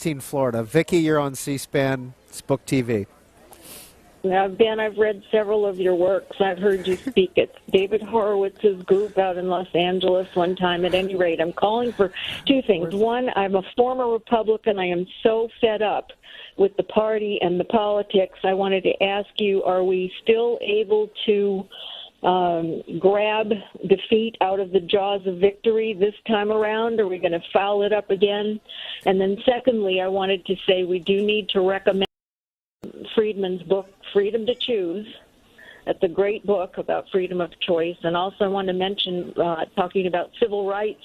2016 Florida. Vicki, you're on C-SPAN, Spook TV. Now, Ben, I've read several of your works. I've heard you speak at David Horowitz's group out in Los Angeles one time. At any rate, I'm calling for two things. One, I'm a former Republican. I am so fed up with the party and the politics. I wanted to ask you, are we still able to grab defeat out of the jaws of victory this time around? Are we going to foul it up again? And then secondly, I wanted to say we do need to recommend Friedman's book, Freedom to Choose. That's a great book about freedom of choice. And also I want to mention, talking about civil rights,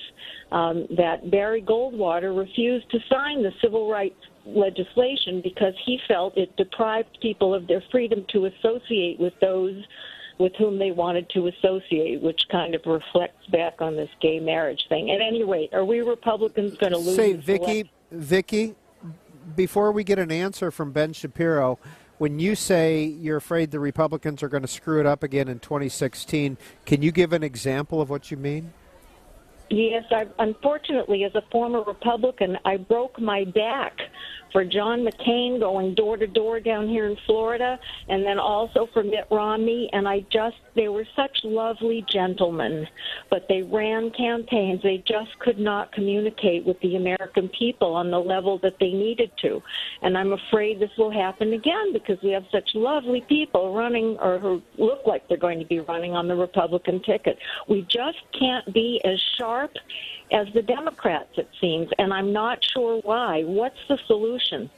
that Barry Goldwater refused to sign the civil rights legislation because he felt it deprived people of their freedom to associate with those with whom they wanted to associate, which kind of reflects back on this gay marriage thing. At any rate, are we Republicans going to lose? Say, Vicki, before we get an answer from Ben Shapiro, when you say you're afraid the Republicans are going to screw it up again in 2016, can you give an example of what you mean? Yes, unfortunately, as a former Republican, I broke my back for John McCain going door to door down here in Florida, and then also for Mitt Romney. And they were such lovely gentlemen, but they ran campaigns. They just could not communicate with the American people on the level that they needed to. And I'm afraid this will happen again because we have such lovely people running, or who look like they're going to be running on the Republican ticket. We just can't be as sharp as the Democrats, it seems, and I'm not sure why. What's the solution?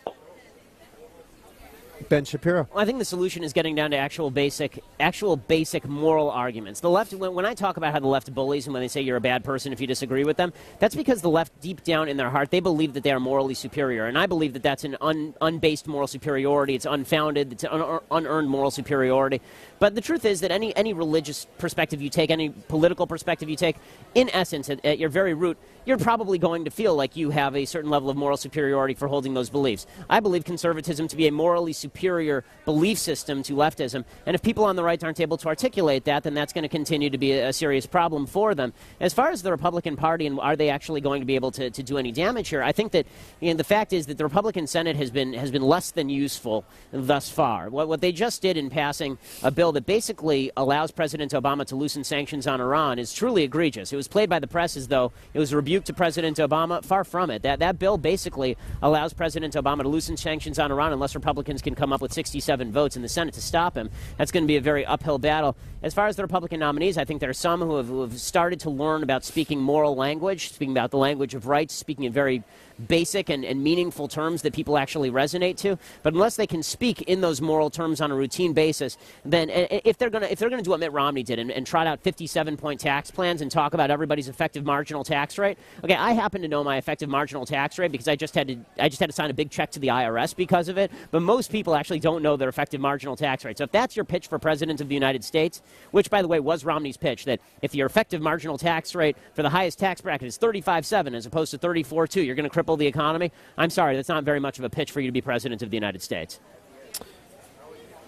Ben Shapiro. Well, I think the solution is getting down to actual basic moral arguments. The left, when I talk about how the left bullies and when they say you're a bad person if you disagree with them, that's because the left, deep down in their heart, they believe that they are morally superior. And I believe that that's an unbased moral superiority. It's unfounded. It's unearned moral superiority. But the truth is that any religious perspective you take, any political perspective you take, in essence, at your very root, you're probably going to feel like you have a certain level of moral superiority for holding those beliefs. I believe conservatism to be a morally superior belief system to leftism, and if people on the right aren't able to articulate that, then that's going to continue to be a serious problem for them. As far as the Republican Party and are they actually going to be able to do any damage here, I think that the fact is that the Republican Senate has been less than useful thus far. What they just did in passing a bill that basically allows President Obama to loosen sanctions on Iran is truly egregious. It was played by the press as though it was a rebuke to President Obama. Far from it. That bill basically allows President Obama to loosen sanctions on Iran unless Republicans can come up with 67 votes in the Senate to stop him. That's going to be a very uphill battle. As far as the Republican nominees, I think there are some who have started to learn about speaking moral language, speaking about the language of rights, speaking in very basic and meaningful terms that people actually resonate to. But unless they can speak in those moral terms on a routine basis, then if they're going to do what Mitt Romney did and trot out 57-point tax plans and talk about everybody's effective marginal tax rate, okay, I happen to know my effective marginal tax rate because I just had to sign a big check to the IRS because of it. But most people actually don't know their effective marginal tax rate. So if that's your pitch for President of the United States, which, by the way, was Romney's pitch, that if your effective marginal tax rate for the highest tax bracket is 35.7 as opposed to 34.2, you're going to cripple the economy. I'm sorry, that's not very much of a pitch for you to be President of the United States.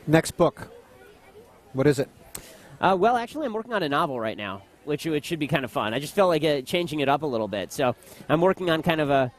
Next book. What is it? Well, actually, I'm working on a novel right now, which should be kind of fun. I just felt like changing it up a little bit. So I'm working on kind of a,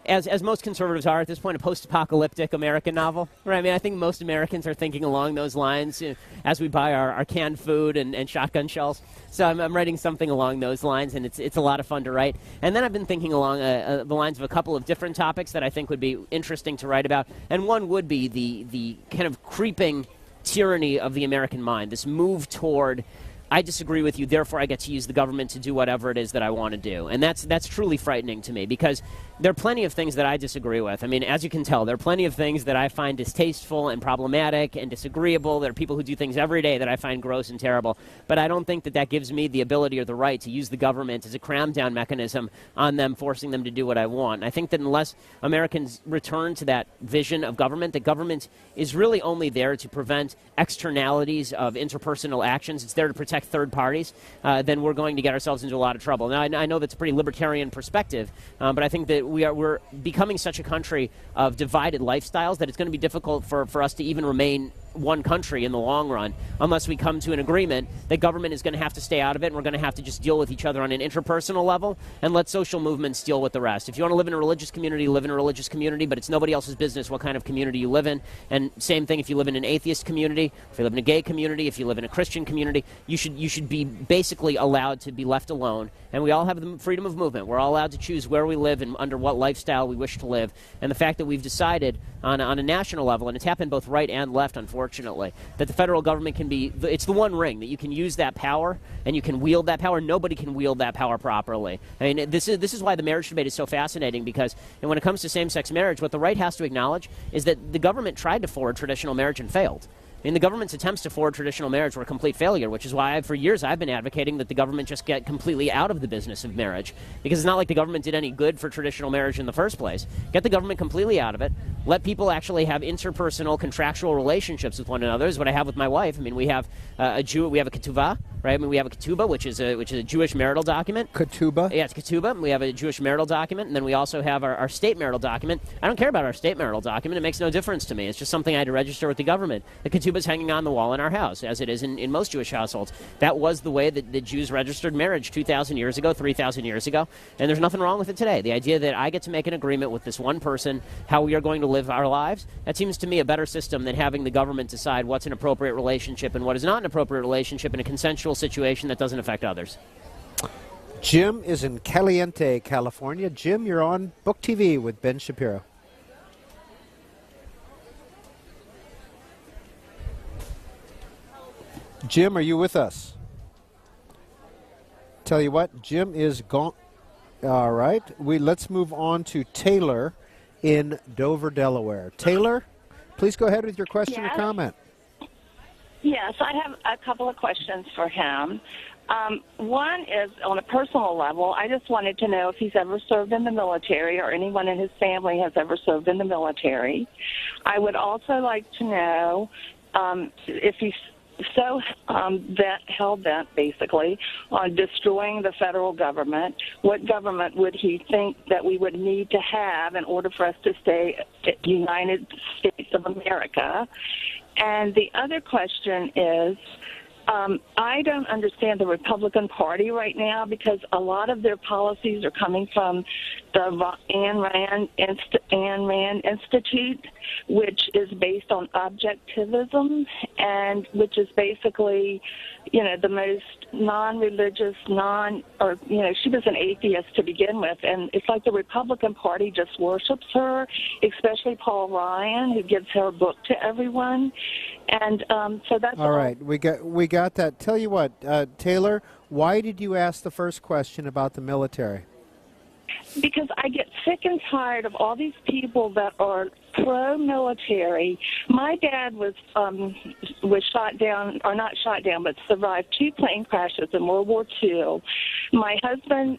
as most conservatives are at this point, a post-apocalyptic American novel. Right? I mean, I think most Americans are thinking along those lines as we buy our canned food and shotgun shells. So I'm writing something along those lines, and it's a lot of fun to write. And then I've been thinking along the lines of a couple of different topics that I think would be interesting to write about. And one would be the kind of creeping tyranny of the American mind, this move toward, I disagree with you, therefore I get to use the government to do whatever it is that I want to do. And that's truly frightening to me because there are plenty of things that I disagree with. I mean, as you can tell, there are plenty of things that I find distasteful and problematic and disagreeable. There are people who do things every day that I find gross and terrible. But I don't think that gives me the ability or the right to use the government as a cram-down mechanism on them, forcing them to do what I want. And I think that unless Americans return to that vision of government, that government is really only there to prevent externalities of interpersonal actions. It's there to protect third parties. Then we're going to get ourselves into a lot of trouble. Now, I know that's a pretty libertarian perspective, but I think that we're becoming such a country of divided lifestyles that it's going to be difficult for us to even remain one country in the long run unless we come to an agreement that government is going to have to stay out of it and we're going to have to just deal with each other on an interpersonal level and let social movements deal with the rest. If you want to live in a religious community, live in a religious community, but it's nobody else's business what kind of community you live in. And same thing if you live in an atheist community, if you live in a gay community, if you live in a Christian community, you should be basically allowed to be left alone. And we all have the freedom of movement. We're all allowed to choose where we live and under what lifestyle we wish to live. And the fact that we've decided on a national level, and it's happened both right and left, unfortunately, that the federal government can be, it's the one ring that you can use that power and you can wield that power. Nobody can wield that power properly. I mean, this is why the marriage debate is so fascinating, because and when it comes to same-sex marriage, what the right has to acknowledge is that the government tried to forward traditional marriage and failed. I mean, the government's attempts to forward traditional marriage were a complete failure, which is why for years I've been advocating that the government just get completely out of the business of marriage, because it's not like the government did any good for traditional marriage in the first place. Get the government completely out of it. Let people actually have interpersonal contractual relationships with one another, is what I have with my wife. I mean, we have we have a ketubah, right? I mean, we have a ketubah, which is a Jewish marital document. Ketubah? Yeah, it's ketubah. We have a Jewish marital document, and then we also have our state marital document. I don't care about our state marital document. It makes no difference to me. It's just something I had to register with the government. The ketubah is hanging on the wall in our house, as it is in most Jewish households. That was the way that the Jews registered marriage 2,000 years ago, 3,000 years ago, and there's nothing wrong with it today. The idea that I get to make an agreement with this one person, how we are going to live our lives, that seems to me a better system than having the government decide what's an appropriate relationship and what is not an appropriate relationship in a consensual situation that doesn't affect others. Jim is in Caliente, California. Jim, you're on Book TV with Ben Shapiro. Jim, are you with us? Tell you what, Jim is gone. All right, let's move on to Taylor in Dover, Delaware. Taylor, please go ahead with your question or comment. Yes, I have a couple of questions for him. One is on a personal level. I just wanted to know if he's ever served in the military or anyone in his family has ever served in the military. I would also like to know if he's so hell-bent, basically, on destroying the federal government, what government would he think that we would need to have in order for us to stay United States of America? And the other question is, I don't understand the Republican Party right now because a lot of their policies are coming from the Ayn Rand Institute, which is based on objectivism and which is basically, the most non-religious, she was an atheist to begin with. And it's like the Republican Party just worships her, especially Paul Ryan, who gives her book to everyone. And so that's all right. We got that. Tell you what, Taylor, why did you ask the first question about the military? Because I get sick and tired of all these people that are pro-military. My dad was shot down, or not shot down, but survived 2 plane crashes in World War II. My husband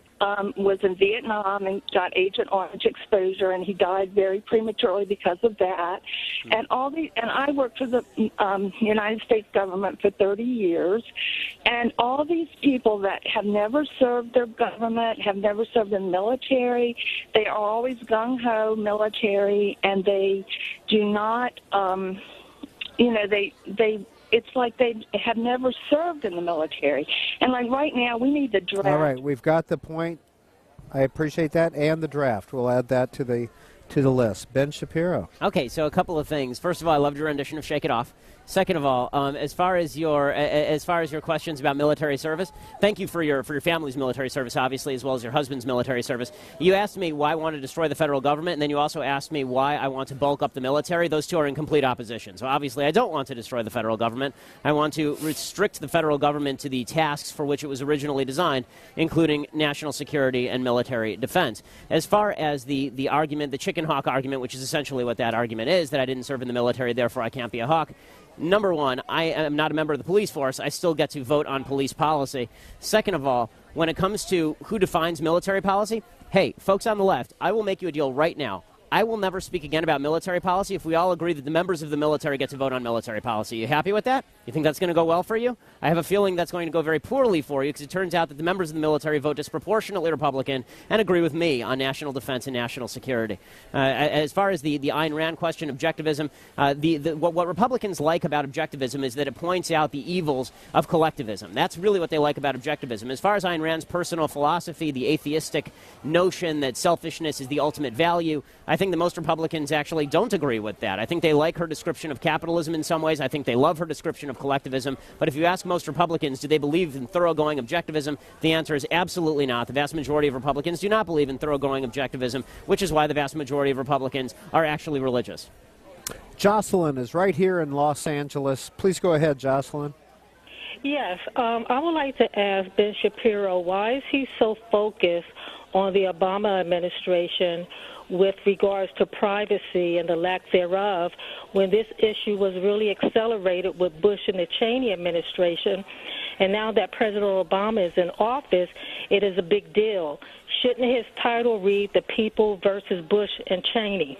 was in Vietnam and got Agent Orange exposure, and he died very prematurely because of that. And I worked for the United States government for 30 years, and all these people that have never served their government, have never served in the military, they are always gung-ho military, and they do not, it's like they have never served in the military. And like right now, we need the draft. All right, we've got the point. I appreciate that, and the draft. We'll add that to the list. Ben Shapiro. Okay, so a couple of things. First of all, I loved your rendition of "Shake It Off." Second of all, as far as your questions about military service, thank you for your family's military service, obviously, as well as your husband's military service. You asked me why I want to destroy the federal government, and then you also asked me why I want to bulk up the military. Those two are in complete opposition. So obviously, I don't want to destroy the federal government. I want to restrict the federal government to the tasks for which it was originally designed, including national security and military defense. As far as the argument, the chicken hawk argument, which is essentially what that argument is, that I didn't serve in the military, therefore I can't be a hawk. Number one, I am not a member of the police force. I still get to vote on police policy. Second of all, when it comes to who defines military policy, hey, folks on the left, I will make you a deal right now. I will never speak again about military policy if we all agree that the members of the military get to vote on military policy. You happy with that? You think that's going to go well for you? I have a feeling that's going to go very poorly for you because it turns out that the members of the military vote disproportionately Republican and agree with me on national defense and national security. As far as the Ayn Rand question, objectivism, what Republicans like about objectivism is that it points out the evils of collectivism. That's really what they like about objectivism. As far as Ayn Rand's personal philosophy, the atheistic notion that selfishness is the ultimate value, I think that most Republicans actually don't agree with that. I think they like her description of capitalism in some ways. I think they love her description of collectivism. But if you ask most Republicans, do they believe in thoroughgoing objectivism, the answer is absolutely not. The vast majority of Republicans do not believe in thoroughgoing objectivism, which is why the vast majority of Republicans are actually religious. Jocelyn is right here in Los Angeles. Please go ahead, Jocelyn. Yes, I would like to ask Ben Shapiro, why is he so focused on the Obama administration with regards to privacy and the lack thereof, when this issue was really accelerated with Bush and the Cheney administration? And now that President Obama is in office, it is a big deal. Shouldn't his title read The People versus Bush and Cheney?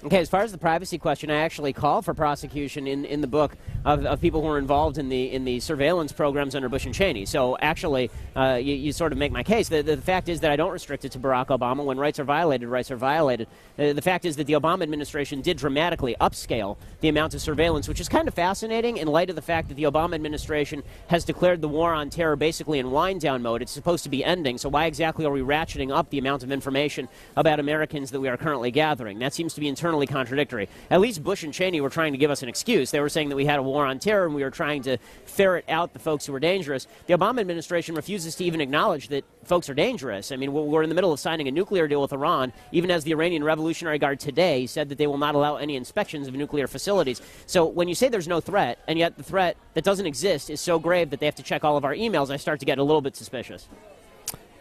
Okay, as far as the privacy question, I actually call for prosecution in the book of people who were involved in the surveillance programs under Bush and Cheney. So actually, you sort of make my case. The fact is that I don't restrict it to Barack Obama. When rights are violated, rights are violated. The fact is that the Obama administration did dramatically upscale the amount of surveillance, which is kind of fascinating in light of the fact that the Obama administration has declared the war on terror basically in wind-down mode. It's supposed to be ending, so why exactly are we ratcheting up the amount of information about Americans that we are currently gathering? That seems to be internally contradictory. At least Bush and Cheney were trying to give us an excuse. They were saying that we had a war on terror and we were trying to ferret out the folks who were dangerous. The Obama administration refuses to even acknowledge that folks are dangerous. I mean, we're in the middle of signing a nuclear deal with Iran, even as the Iranian Revolutionary Guard today said that they will not allow any inspections of nuclear facilities. So when you say there's no threat, and yet the threat that doesn't exist is so grave that they have to check all of our emails, I start to get a little bit suspicious.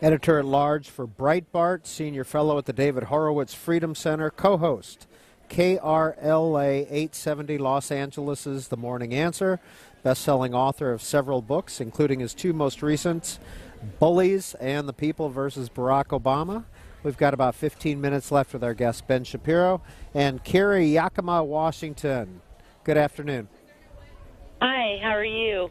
Editor-at-large for Breitbart, senior fellow at the David Horowitz Freedom Center, co-host KRLA 870 Los Angeles' The Morning Answer, best-selling author of several books, including his two most recent, Bullies and The People versus Barack Obama. We've got about 15 minutes left with our guest, Ben Shapiro, and Carrie Yakima, Washington. Good afternoon. Hi, how are you?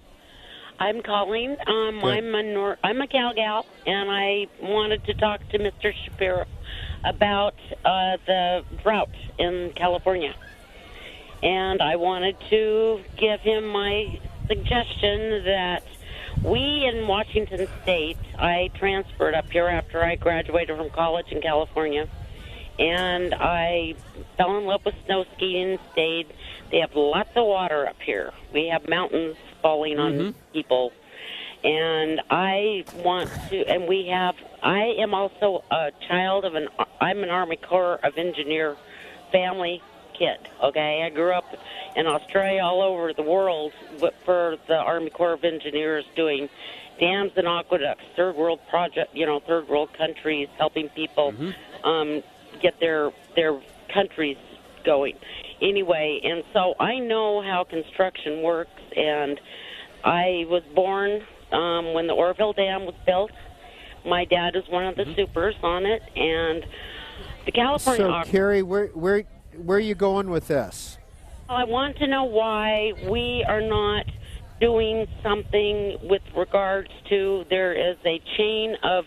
I'm calling. I'm a Cal gal, and I wanted to talk to Mr. Shapiro about the drought in California. And I wanted to give him my suggestion that we in Washington State, I transferred up here after I graduated from college in California, and I fell in love with snow skiing and stayed. They have lots of water up here. We have mountains falling on people. And I want to, and we have, I am also a child of I'm an Army Corps of Engineer family kid, okay? I grew up in Australia, all over the world, for the Army Corps of Engineers doing dams and aqueducts, third world project, third world countries, helping people get their countries going. Anyway, and so I know how construction works, and I was born when the Oroville Dam was built. My dad is one of the supers on it, and the California... So, Carrie, where are you going with this? I want to know why we are not doing something with regards to, there is a chain of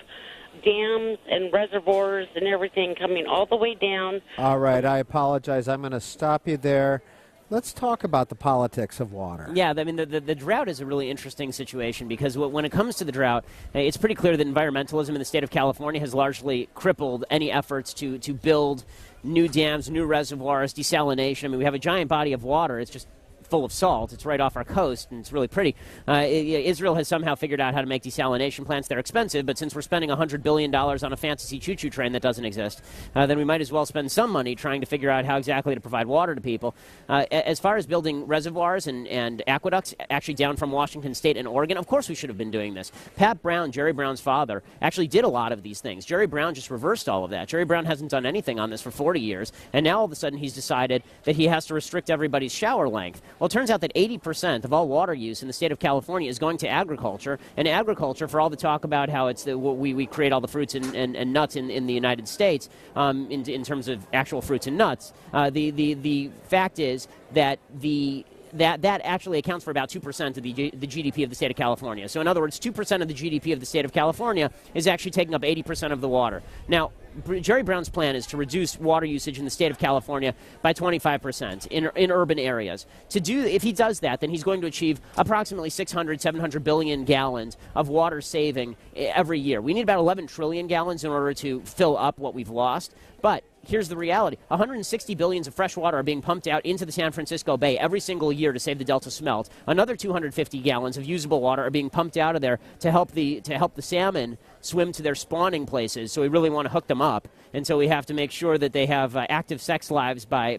dams and reservoirs and everything coming all the way down. All right, I apologize. I'm going to stop you there. Let's talk about the politics of water. Yeah, I mean, the drought is a really interesting situation because when it comes to the drought, it's pretty clear that environmentalism in the state of California has largely crippled any efforts to build new dams, new reservoirs, desalination. I mean, we have a giant body of water. It's just full of salt. It's right off our coast, and it's really pretty. Israel has somehow figured out how to make desalination plants. They're expensive, but since we're spending $100 billion on a fantasy choo-choo train that doesn't exist, then we might as well spend some money trying to figure out how exactly to provide water to people. As far as building reservoirs and aqueducts, actually down from Washington State and Oregon, of course we should have been doing this. Pat Brown, Jerry Brown's father, actually did a lot of these things. Jerry Brown just reversed all of that. Jerry Brown hasn't done anything on this for 40 years, and now all of a sudden he's decided that he has to restrict everybody's shower length. Well, it turns out that 80% of all water use in the state of California is going to agriculture, and agriculture, for all the talk about how it's we create all the fruits and nuts in the United States in terms of actual fruits and nuts, the fact is that that actually accounts for about 2% of the GDP of the state of California. So in other words, 2% of the GDP of the state of California is actually taking up 80% of the water. Now, Jerry Brown's plan is to reduce water usage in the state of California by 25% in urban areas. If he does that, then he's going to achieve approximately 700 billion gallons of water saving every year. We need about 11 trillion gallons in order to fill up what we've lost. But here's the reality. 160 billions of fresh water are being pumped out into the San Francisco Bay every single year to save the Delta smelt. Another 250 gallons of usable water are being pumped out of there to help the salmon swim to their spawning places. So we really want to hook them up. And so we have to make sure that they have active sex lives by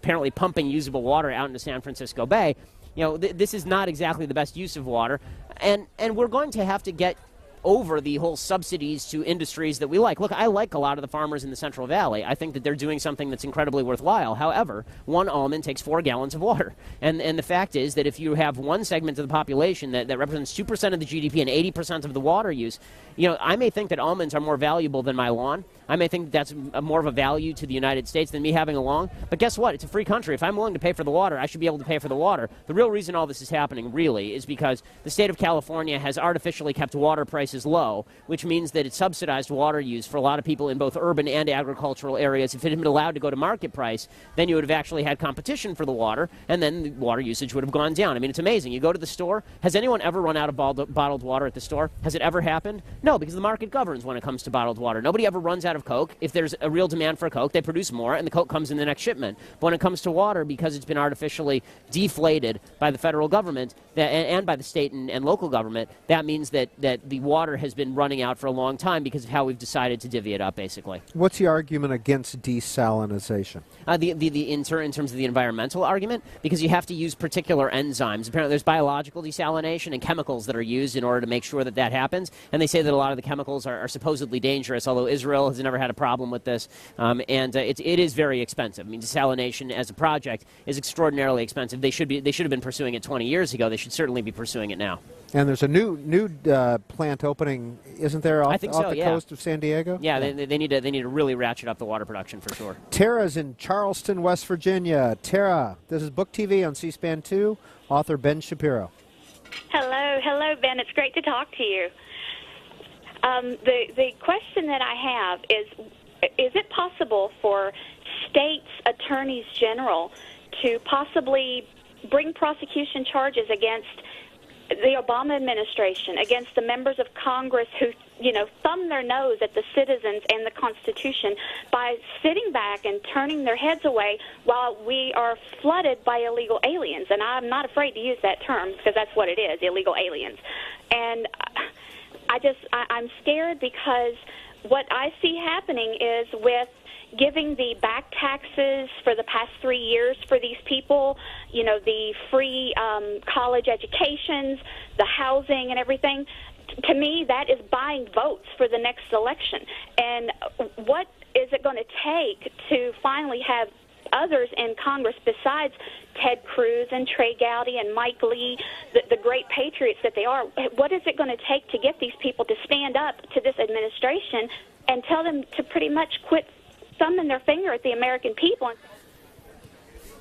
apparently pumping usable water out into San Francisco Bay. This is not exactly the best use of water. And we're going to have to get over the whole subsidies to industries that we like. Look, I like a lot of the farmers in the Central Valley. I think that they're doing something that's incredibly worthwhile. However, one almond takes 4 gallons of water. And the fact is that if you have one segment of the population that represents 2% of the GDP and 80% of the water use, I may think that almonds are more valuable than my lawn. I may think that's more of a value to the United States than me having a lawn. But guess what? It's a free country. If I'm willing to pay for the water, I should be able to pay for the water. The real reason all this is happening, really, is because the state of California has artificially kept water prices low, which means that it's subsidized water use for a lot of people in both urban and agricultural areas. If it had been allowed to go to market price, then you would have actually had competition for the water, and then the water usage would have gone down. I mean, it's amazing. You go to the store. Has anyone ever run out of bottled water at the store? Has it ever happened? No, because the market governs when it comes to bottled water. Nobody ever runs out of Coke. If there's a real demand for Coke, they produce more, and the Coke comes in the next shipment. But when it comes to water, because it's been artificially deflated by the federal government and by the state and local government, that means that the water has been running out for a long time because of how we've decided to divvy it up, basically. What's the argument against desalinization? In terms of the environmental argument, because you have to use particular enzymes. Apparently there's biological desalination and chemicals that are used in order to make sure that happens. And they say that a lot of the chemicals are supposedly dangerous, although Israel has never had a problem with this. It is very expensive. I mean, desalination as a project is extraordinarily expensive. They should have been pursuing it 20 years ago. They should certainly be pursuing it now. And there's a new plant opening, isn't there, off the coast of San Diego? Yeah, they need to really ratchet up the water production for sure. Tara's in Charleston, West Virginia. Tara, this is Book TV on C-SPAN 2, author Ben Shapiro. Hello, Ben. It's great to talk to you. The question that I have is it possible for states' attorneys general to possibly bring prosecution charges against the Obama administration, against the members of Congress who, thumb their nose at the citizens and the Constitution by sitting back and turning their heads away while we are flooded by illegal aliens? And I'm not afraid to use that term because that's what it is, illegal aliens. And I'm scared because what I see happening is with giving the back taxes for the past 3 years for these people, the free college educations, the housing and everything, to me that is buying votes for the next election. And what is it going to take to finally have others in Congress besides Ted Cruz and Trey Gowdy and Mike Lee, the great patriots that they are? What is it going to take to get these people to stand up to this administration and tell them to pretty much quit thumbing their finger at the American people?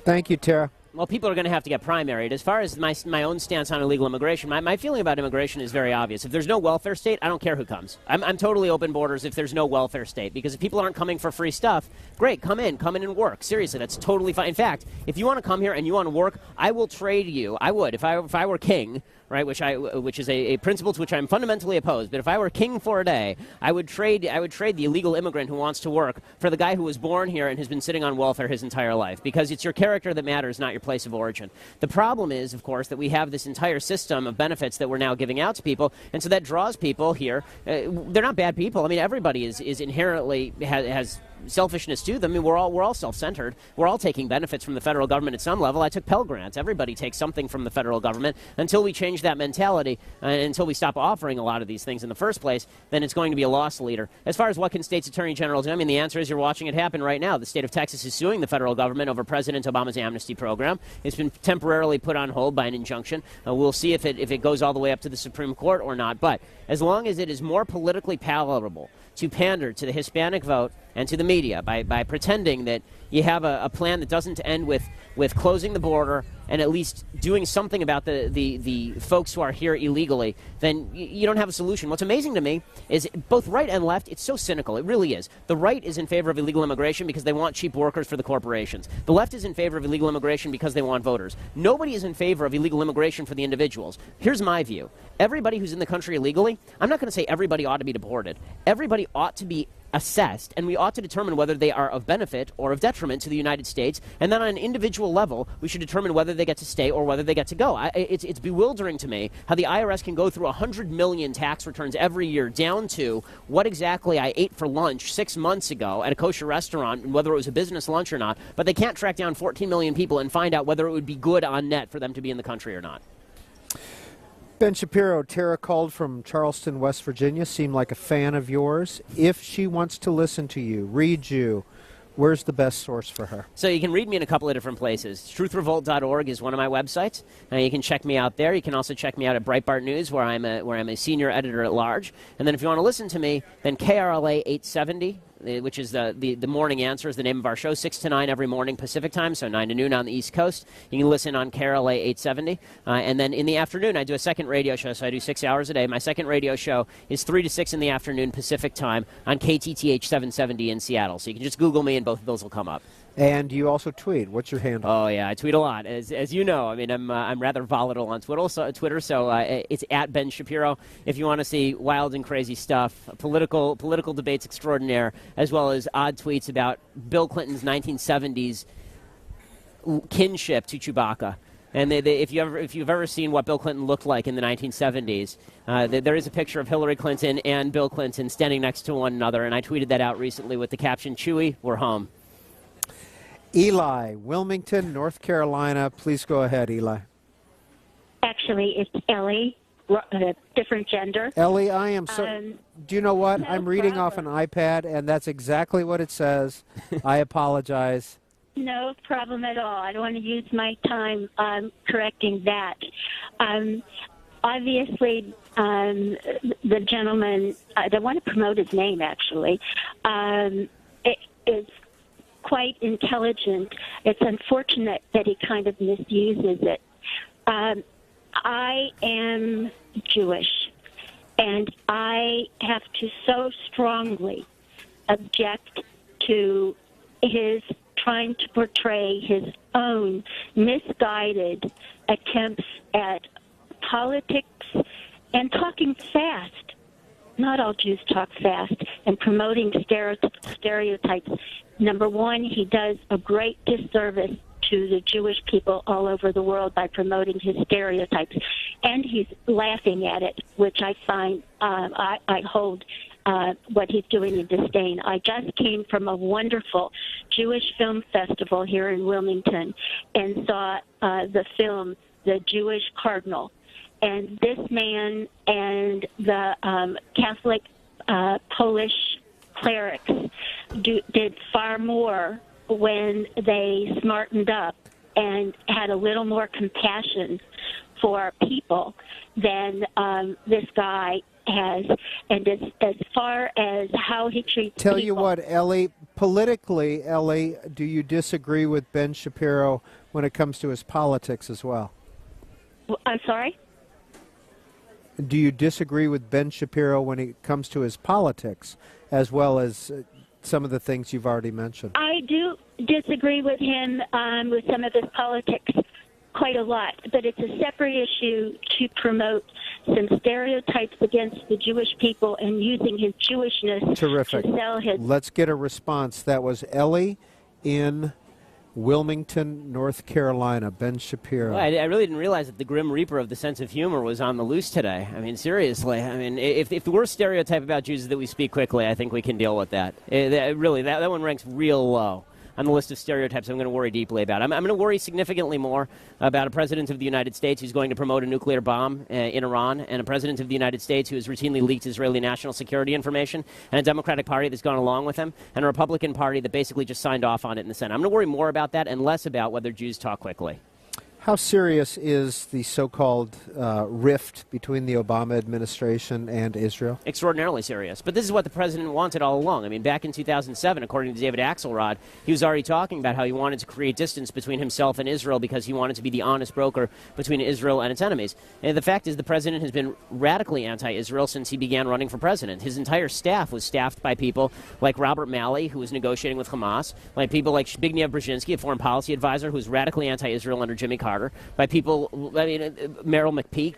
Thank you, Tara. Well, people are going to have to get primaried. As far as my own stance on illegal immigration, my feeling about immigration is very obvious. If there's no welfare state, I don't care who comes. I'm totally open borders if there's no welfare state, because if people aren't coming for free stuff, great, come in and work. Seriously, that's totally fine. In fact, if you want to come here and you want to work, I will trade you. I would, if I were king, right, which is a principle to which I'm fundamentally opposed. But if I were king for a day, I would trade the illegal immigrant who wants to work for the guy who was born here and has been sitting on welfare his entire life, because it's your character that matters, not your place of origin. The problem is, of course, that we have this entire system of benefits that we're now giving out to people, and so that draws people here. They're not bad people. I mean, everybody is inherently has selfishness to them. I mean, we're all self-centered. We're all taking benefits from the federal government at some level. I took Pell Grants. Everybody takes something from the federal government. Until we change that mentality, until we stop offering a lot of these things in the first place, then it's going to be a loss leader. As far as what can states' attorney generals do, I mean, the answer is you're watching it happen right now. The state of Texas is suing the federal government over President Obama's amnesty program. It's been temporarily put on hold by an injunction. We'll see if it goes all the way up to the Supreme Court or not. But as long as it is more politically palatable to pander to the Hispanic vote and to the media by pretending that you have a plan that doesn't end with closing the border and at least doing something about the folks who are here illegally, then you don't have a solution. What's amazing to me is both right and left, it's so cynical. It really is. The right is in favor of illegal immigration because they want cheap workers for the corporations. The left is in favor of illegal immigration because they want voters. Nobody is in favor of illegal immigration for the individuals. Here's my view. Everybody who's in the country illegally, I'm not going to say everybody ought to be deported. Everybody ought to be assessed, and we ought to determine whether they are of benefit or of detriment to the United States, and then on an individual level, we should determine whether they get to stay or whether they get to go. It's bewildering to me how the IRS can go through 100 million tax returns every year down to what exactly I ate for lunch 6 months ago at a kosher restaurant, and whether it was a business lunch or not, but they can't track down 14 million people and find out whether it would be good on net for them to be in the country or not. Ben Shapiro, Tara called from Charleston, West Virginia, seemed like a fan of yours. If she wants to listen to you, read you, where's the best source for her? So you can read me in a couple of different places. TruthRevolt.org is one of my websites. You can check me out there. You can also check me out at Breitbart News, where I'm a senior editor at large. And then if you want to listen to me, then KRLA 870, which is the morning answer, is the name of our show, 6 to 9 every morning Pacific time, so 9 to noon on the East Coast. You can listen on KRLA 870. And then in the afternoon, I do a second radio show, so I do 6 hours a day. My second radio show is 3 to 6 in the afternoon Pacific time on KTTH 770 in Seattle. So you can just Google me, and both of those will come up. And you also tweet. What's your handle? Oh yeah, I tweet a lot, as you know. I mean, I'm rather volatile on Twitter, so it's at Ben Shapiro. If you want to see wild and crazy stuff, political debates extraordinaire, as well as odd tweets about Bill Clinton's 1970s kinship to Chewbacca. And if you've ever seen what Bill Clinton looked like in the 1970s, there is a picture of Hillary Clinton and Bill Clinton standing next to one another, and I tweeted that out recently with the caption, "Chewie, we're home." Eli, Wilmington, North Carolina. Please go ahead, Eli. Actually, it's Ellie, different gender. Ellie, I am so... do you know what? No I'm reading off an problem. iPad, and that's exactly what it says. I apologize. No problem at all. I don't want to use my time correcting that. Obviously, the gentleman, I don't want to promote his name, actually, is quite intelligent. It's unfortunate that he kind of misuses it. I am Jewish, and I have to so strongly object to his trying to portray his own misguided attempts at politics and talking fast. Not all Jews talk fast, and promoting stereotypes. Number one, he does a great disservice to the Jewish people all over the world by promoting his stereotypes, and he's laughing at it, which I find I hold what he's doing in disdain. I just came from a wonderful Jewish film festival here in Wilmington and saw the film The Jewish Cardinal. And this man and the Catholic Polish clerics did far more when they smartened up and had a little more compassion for people than this guy has. And as far as how he treats Tell people, you what, Ellie, politically, Ellie, do you disagree with Ben Shapiro when it comes to his politics as well? I'm sorry? Do you disagree with Ben Shapiro when it comes to his politics as well as some of the things you've already mentioned? I do disagree with him with some of his politics quite a lot, but it's a separate issue to promote some stereotypes against the Jewish people and using his Jewishness Terrific. to sell his... Let's get a response. That was Ellie in Wilmington, North Carolina. Ben Shapiro. Well, I really didn't realize that the Grim Reaper of the sense of humor was on the loose today. I mean, seriously. I mean, if the worst stereotype about Jews is that we speak quickly, I think we can deal with that. Really, that one ranks real low on the list of stereotypes I'm going to worry deeply about. I'm going to worry significantly more about a president of the United States who's going to promote a nuclear bomb in Iran, and a president of the United States who has routinely leaked Israeli national security information, and a Democratic Party that's gone along with him, and a Republican Party that basically just signed off on it in the Senate. I'm going to worry more about that and less about whether Jews talk quickly. How serious is the so-called rift between the Obama administration and Israel? Extraordinarily serious. But this is what the president wanted all along. I mean, back in 2007, according to David Axelrod, he was already talking about how he wanted to create distance between himself and Israel because he wanted to be the honest broker between Israel and its enemies. And the fact is the president has been radically anti-Israel since he began running for president. His entire staff was staffed by people like Robert Malley, who was negotiating with Hamas, like people like Zbigniew Brzezinski, a foreign policy advisor who was radically anti-Israel under Jimmy Carter, by people, I mean,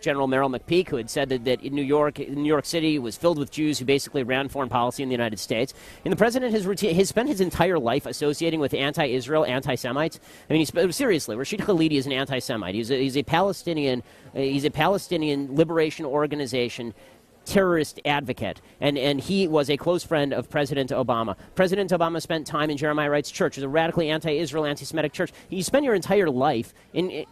General Merrill McPeak, who had said that in New York City was filled with Jews who basically ran foreign policy in the United States. And the president has spent his entire life associating with anti-Israel, anti-Semites. I mean, seriously, Rashid Khalidi is an anti-Semite. He's a Palestinian liberation organization terrorist advocate, and he was a close friend of President Obama. President Obama spent time in Jeremiah Wright's church. It was a radically anti-Israel, anti-Semitic church. You spend your entire life in...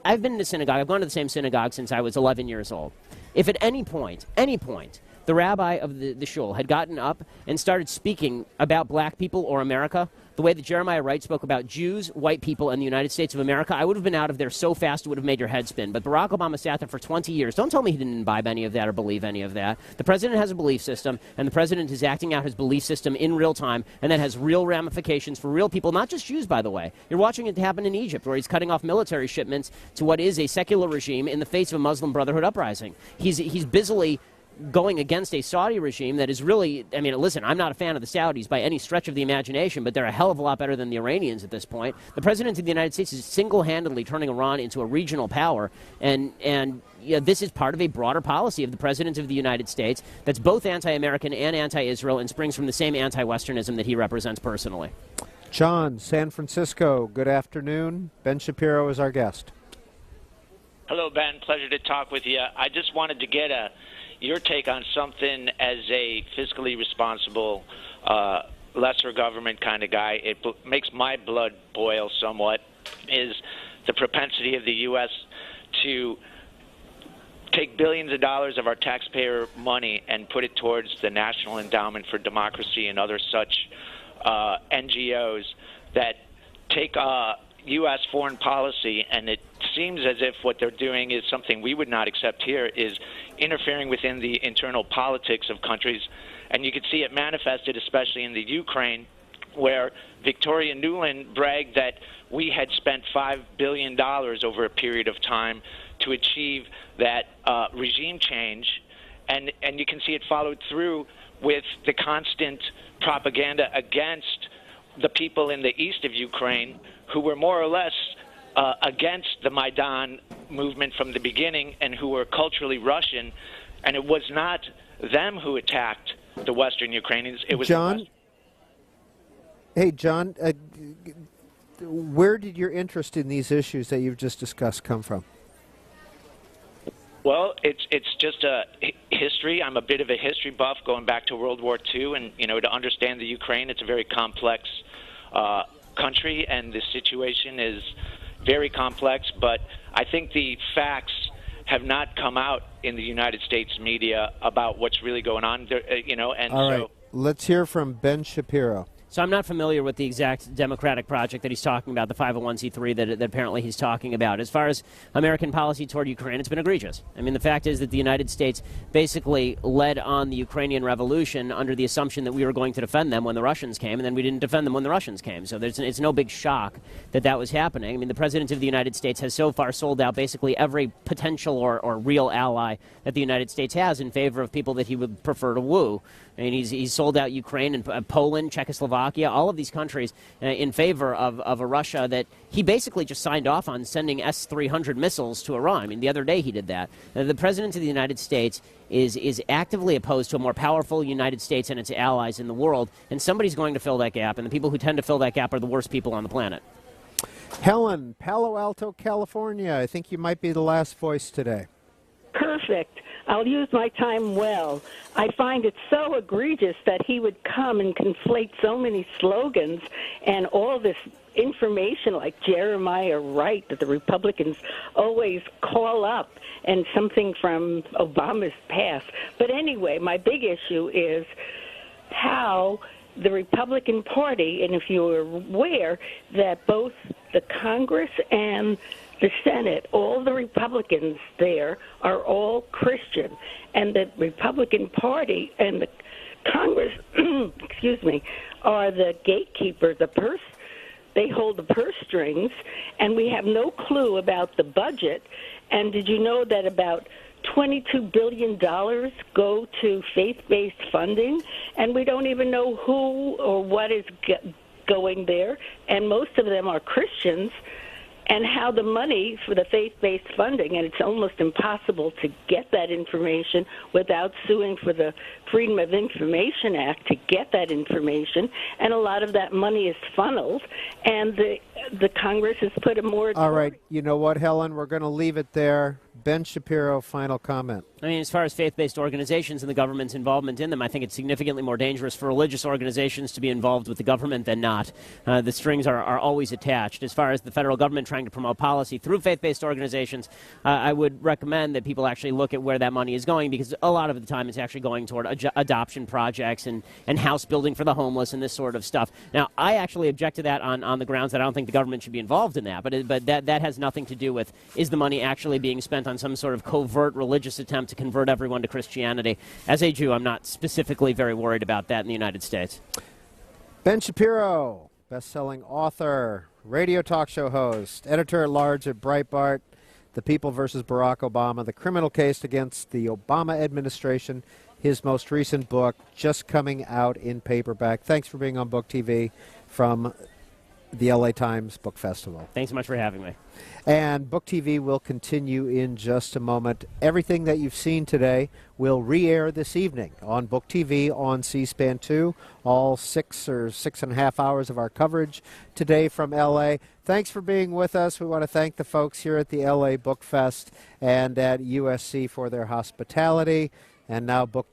I've been in a synagogue. I've gone to the same synagogue since I was 11 years old. If at any point, the rabbi of the shul had gotten up and started speaking about black people or America, the way that Jeremiah Wright spoke about Jews, white people, and the United States of America, I would have been out of there so fast it would have made your head spin. But Barack Obama sat there for 20 years. Don't tell me he didn't imbibe any of that or believe any of that. The president has a belief system, and the president is acting out his belief system in real time, and that has real ramifications for real people, not just Jews, by the way. You're watching it happen in Egypt, where he's cutting off military shipments to what is a secular regime in the face of a Muslim Brotherhood uprising. He's busily going against a Saudi regime that is really, I mean, listen, I'm not a fan of the Saudis by any stretch of the imagination, but they're a hell of a lot better than the Iranians at this point. The president of the United States is single-handedly turning Iran into a regional power, and this is part of a broader policy of the president of the United States that's both anti-American and anti-Israel and springs from the same anti-Westernism that he represents personally. John, San Francisco, good afternoon. Ben Shapiro is our guest. Hello, Ben. Pleasure to talk with you. I just wanted to get your take on something as a fiscally responsible, lesser government kind of guy. It makes my blood boil somewhat, is the propensity of the U.S. to take billions of dollars of our taxpayer money and put it towards the National Endowment for Democracy and other such NGOs that take U.S. foreign policy, and it seems as if what they're doing is something we would not accept here, is interfering within the internal politics of countries. And you could see it manifested especially in the Ukraine, where Victoria Nuland bragged that we had spent $5 billion over a period of time to achieve that regime change. And you can see it followed through with the constant propaganda against the people in the east of Ukraine who were more or less against the Maidan movement from the beginning and who were culturally Russian. And it was not them who attacked the Western Ukrainians. It was John. Hey, John, where did your interest in these issues that you've just discussed come from? Well, it's just a history. I'm a bit of a history buff going back to World War II, and to understand the Ukraine, it's a very complex country, and the situation is very complex. But I think the facts have not come out in the United States media about what's really going on there, and all right. Let's hear from Ben Shapiro. So I'm not familiar with the exact Democratic project that he's talking about, the 501c3 that apparently he's talking about. As far as American policy toward Ukraine, it's been egregious. I mean, the fact is that the United States basically led on the Ukrainian revolution under the assumption that we were going to defend them when the Russians came, and then we didn't defend them when the Russians came. So it's no big shock that was happening. I mean, the President of the United States has so far sold out basically every potential or real ally that the United States has in favor of people that he would prefer to woo. I mean, he's sold out Ukraine and Poland, Czechoslovakia, all of these countries in favor of a Russia that he basically just signed off on sending S-300 missiles to Iran. I mean, the other day he did that. The President of the United States is actively opposed to a more powerful United States and its allies in the world, and somebody's going to fill that gap, and the people who tend to fill that gap are the worst people on the planet. Helen, Palo Alto, California. I think you might be the last voice today. Perfect. I'll use my time well. I find it so egregious that he would come and conflate so many slogans and all this information like Jeremiah Wright that the Republicans always call up and something from Obama's past. But anyway, my big issue is how the Republican Party, and if you are aware that both the Congress and the Senate, all the Republicans there are all Christian, and the Republican Party and the Congress, excuse me, are the gatekeeper, they hold the purse strings, and we have no clue about the budget. And did you know that about $22 billion go to faith-based funding, and we don't even know who or what is going there, and most of them are Christians, and how the money for the faith-based funding, and it's almost impossible to get that information without suing for the Freedom of Information Act to get that information, and a lot of that money is funneled, and the Congress has put a moratorium. All right, you know what, Helen? We're going to leave it there. Ben Shapiro, final comment. I mean, as far as faith-based organizations and the government's involvement in them, I think it's significantly more dangerous for religious organizations to be involved with the government than not. The strings are always attached. As far as the federal government trying to promote policy through faith-based organizations, I would recommend that people actually look at where that money is going, because a lot of the time it's actually going toward adoption projects and house building for the homeless and this sort of stuff. Now, I actually object to that on the grounds that I don't think the government should be involved in that, but that has nothing to do with, is the money actually being spent on some sort of covert religious attempt to convert everyone to Christianity. As a Jew, I'm not specifically very worried about that in the United States. Ben Shapiro, best-selling author, radio talk show host, editor-at-large at Breitbart, The People versus Barack Obama, the criminal case against the Obama administration, his most recent book just coming out in paperback. Thanks for being on Book TV from the LA Times Book Festival. Thanks so much for having me. And Book TV will continue in just a moment. Everything that you've seen today will re-air this evening on Book TV on C-SPAN 2, all 6 or 6.5 hours of our coverage today from LA. Thanks for being with us. We want to thank the folks here at the LA Book Fest and at USC for their hospitality. And now Book